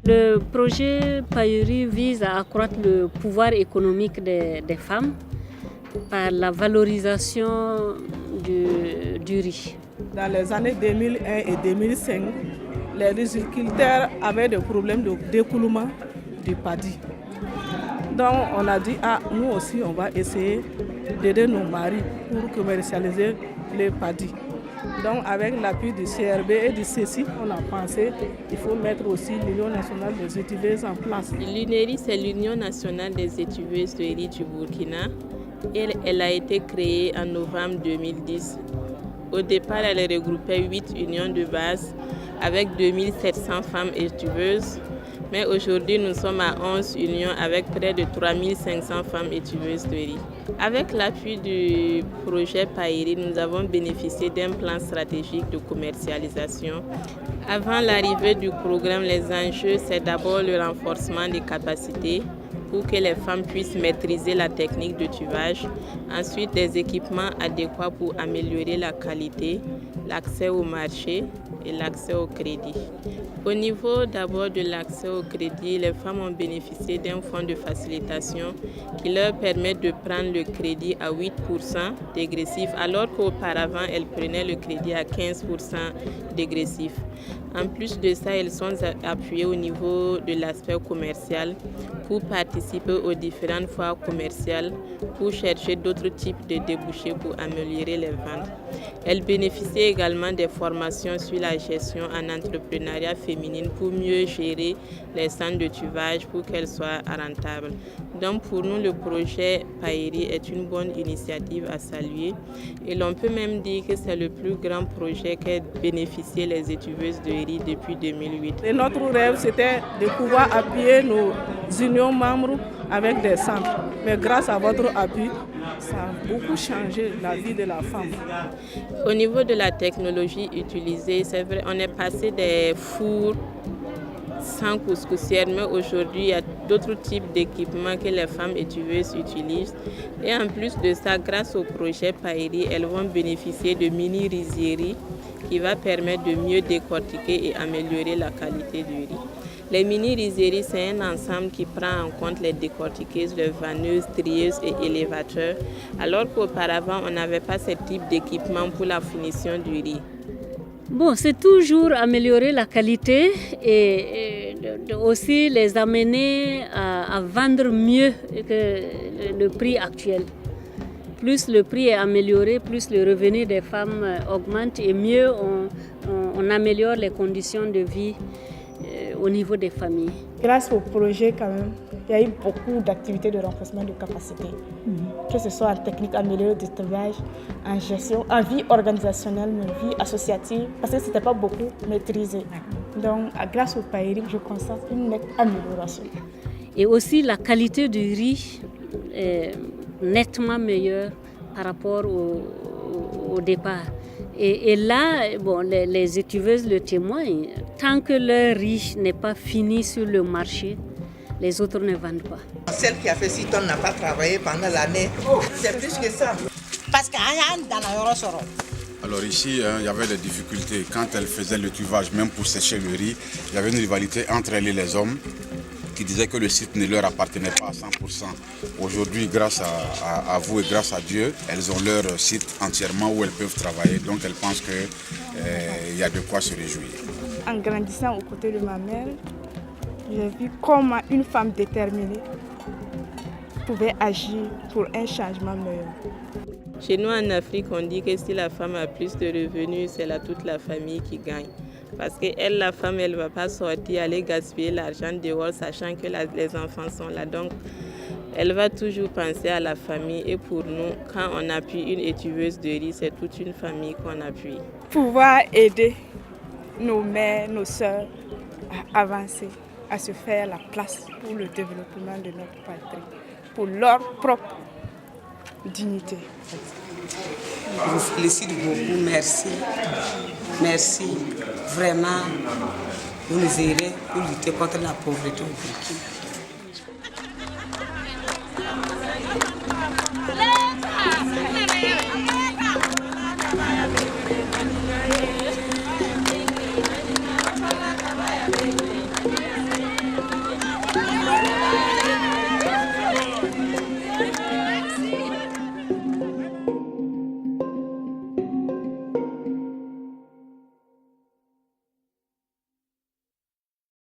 Le projet Payuri vise à accroître le pouvoir économique des femmes par la valorisation du riz. Dans les années 2001 et 2005, les riziculteurs avaient des problèmes de d'écoulement du paddy. Donc on a dit, nous aussi on va essayer d'aider nos maris pour commercialiser le paddy. Donc avec l'appui du CRB et du CECI, on a pensé qu'il faut mettre aussi l'Union nationale des étuveuses en place. L'UNERI, c'est l'Union nationale des étuveuses de riz du Burkina. Elle a été créée en novembre 2010. Au départ, elle regroupait 8 unions de base avec 2700 femmes étuveuses. Mais aujourd'hui, nous sommes à 11 unions avec près de 3500 femmes étuveuses de riz. Avec l'appui du projet Payuri, nous avons bénéficié d'un plan stratégique de commercialisation. Avant l'arrivée du programme, les enjeux, c'est d'abord le renforcement des capacités pour que les femmes puissent maîtriser la technique de tuvage. Ensuite, des équipements adéquats pour améliorer la qualité, l'accès au marché et l'accès au crédit. Au niveau d'abord de l'accès au crédit, les femmes ont bénéficié d'un fonds de facilitation qui leur permet de prendre le crédit à 8% dégressif, alors qu'auparavant, elles prenaient le crédit à 15% dégressif. En plus de ça, elles sont appuyées au niveau de l'aspect commercial pour participer aux différentes foires commerciales, pour chercher d'autres types de débouchés pour améliorer les ventes. Elles bénéficient également des formations sur la gestion en entrepreneuriat féminin pour mieux gérer les centres de tuvage pour qu'elles soient rentables. Donc pour nous, le projet Payuri est une bonne initiative à saluer et l'on peut même dire que c'est le plus grand projet qu'aient bénéficié les étuveuses de riz depuis 2008. Et notre rêve, c'était de pouvoir appuyer nos unions membres avec des centres. Mais grâce à votre appui, ça a beaucoup changé la vie de la femme. Au niveau de la technologie utilisée, c'est vrai, on est passé des fours sans couscoussière, mais aujourd'hui, il y a d'autres types d'équipements que les femmes étuveuses utilisent. Et en plus de ça, grâce au projet Payuri, elles vont bénéficier de mini-rizeries qui va permettre de mieux décortiquer et améliorer la qualité du riz. Les mini-rizeries, c'est un ensemble qui prend en compte les décortiqueuses, les vanneuses, trieuses et élévateurs, alors qu'auparavant, on n'avait pas ce type d'équipement pour la finition du riz. Bon, c'est toujours améliorer la qualité et aussi les amener à vendre mieux que le prix actuel. Plus le prix est amélioré, plus le revenu des femmes augmente et mieux on améliore les conditions de vie au niveau des familles. Grâce au projet, quand même, il y a eu beaucoup d'activités de renforcement de capacité, que ce soit en technique améliorée de tuvage, en gestion, en vie organisationnelle, mais vie associative, parce que ce n'était pas beaucoup maîtrisé. Donc, grâce au Payuri, je constate une nette amélioration. Et aussi, la qualité du riz est nettement meilleure par rapport au départ. Et là, bon, les étuveuses le témoignent, tant que leur riz n'est pas fini sur le marché, les autres ne vendent pas. Celle qui a fait 6 tonnes n'a pas travaillé pendant l'année. C'est plus que ça. Parce qu'il y a dans la. Alors ici, il y avait des difficultés. Quand elles faisaient le tuvage, même pour sécher le riz, il y avait une rivalité entre elles et les hommes qui disaient que le site ne leur appartenait pas à 100%. Aujourd'hui, grâce à vous et grâce à Dieu, elles ont leur site entièrement où elles peuvent travailler. Donc elles pensent qu'il y a de quoi se réjouir. En grandissant aux côtés de ma mère, j'ai vu comment une femme déterminée pouvait agir pour un changement meilleur. Chez nous en Afrique, on dit que si la femme a plus de revenus, c'est toute la famille qui gagne. Parce que la femme, elle ne va pas sortir, aller gaspiller l'argent dehors, sachant que les enfants sont là. Donc, elle va toujours penser à la famille. Et pour nous, quand on appuie une étuveuse de riz, c'est toute une famille qu'on appuie. Pouvoir aider nos mères, nos sœurs à avancer, à se faire la place pour le développement de notre patrie, pour leur propre dignité. Je vous félicite beaucoup, merci. Merci. Vraiment, vous nous aidez pour lutter contre la pauvreté au Burkina.